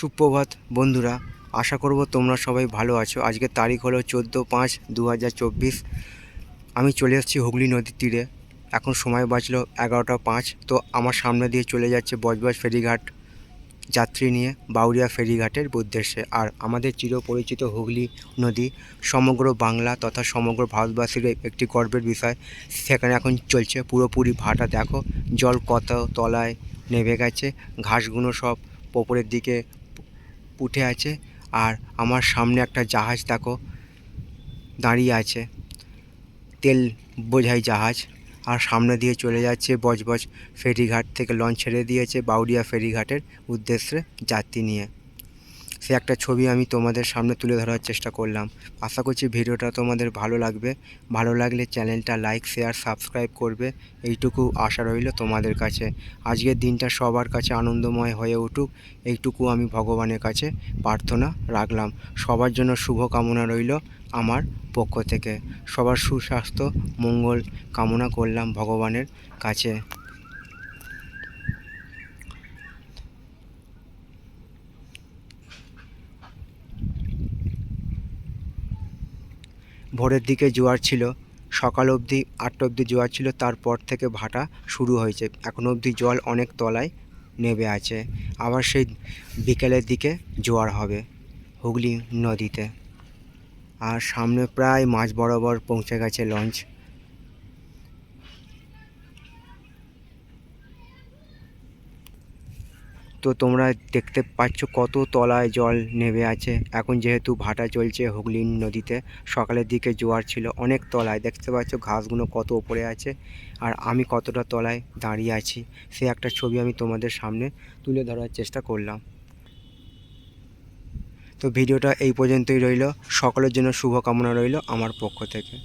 সুপ্রভাত বন্ধুরা, আশা করব তোমরা সবাই ভালো আছো। আজকের তারিখ হলো 14/5/2024। আমি চলে এসেছি হুগলি নদীর তীরে। এখন সময় বাজলো 11টা 5। তো আমার সামনে দিয়ে চলে যাচ্ছে বজবজ ফেরিঘাট যাত্রী নিয়ে বাউরিয়া ফেরিঘাটের উদ্দেশ্যে। আর আমাদের চিরপরিচিত হুগলি নদী সমগ্র বাংলা তথা সমগ্র ভারতবাসীর একটি গর্বের বিষয়। সেখানে এখন চলছে পুরোপুরি ভাটা। দেখো জল কত তলায় নেমে গেছে, ঘাসগুলো সব ওপরের দিকে উঠে আছে। আর আমার সামনে একটা জাহাজ দেখো দাঁড়িয়ে আছে, তেল বোঝাই জাহাজ। আর সামনে দিয়ে চলে যাচ্ছে বজবজ ফেরিঘাট থেকে লঞ্চ ছেড়ে দিয়েছে বাউরিয়া ফেরিঘাটের উদ্দেশ্যে যাত্রী নিয়ে। সে একটা ছবি আমি তোমাদের সামনে তুলে ধরার চেষ্টা করলাম। আশা করছি ভিডিওটা তোমাদের ভালো লাগবে। ভালো লাগলে চ্যানেলটা লাইক শেয়ার সাবস্ক্রাইব করবে, এইটুকু আশা রইল তোমাদের কাছে। আজকের দিনটা সবার কাছে আনন্দময় হয়ে উঠুক, এইটুকু আমি ভগবানের কাছে প্রার্থনা রাখলাম। সবার জন্য শুভ কামনা রইল আমার পক্ষ থেকে। সবার সুস্বাস্থ্য মঙ্গল কামনা করলাম ভগবানের কাছে। ভোরের দিকে জোয়ার ছিল, সকাল অবধি 8টা অবধি জোয়ার ছিল, তারপর থেকে ভাটা শুরু হয়েছে। এখন অবধি জল অনেক তলায় নেমে আছে। আবার সেই বিকেলের দিকে জোয়ার হবে হুগলি নদীতে। আর সামনে প্রায় মাঝ বরাবর পৌঁছে গেছে লঞ্চ। তো তোমরা দেখতে পাচ্ছ কত তলায় জল নেমে আছে। এখন যেহেতু ভাটা চলছে হুগলি নদীতে, সকালের দিকে জোয়ার ছিল অনেক তলায়, দেখতে পাচ্ছ ঘাসগুলো কত ওপরে আছে আর আমি কতটা তলায় দাঁড়িয়ে আছি। সে একটা ছবি আমি তোমাদের সামনে তুলে ধরার চেষ্টা করলাম। তো ভিডিওটা এই পর্যন্তই রইল। সকলের জন্য শুভকামনা রইল আমার পক্ষ থেকে।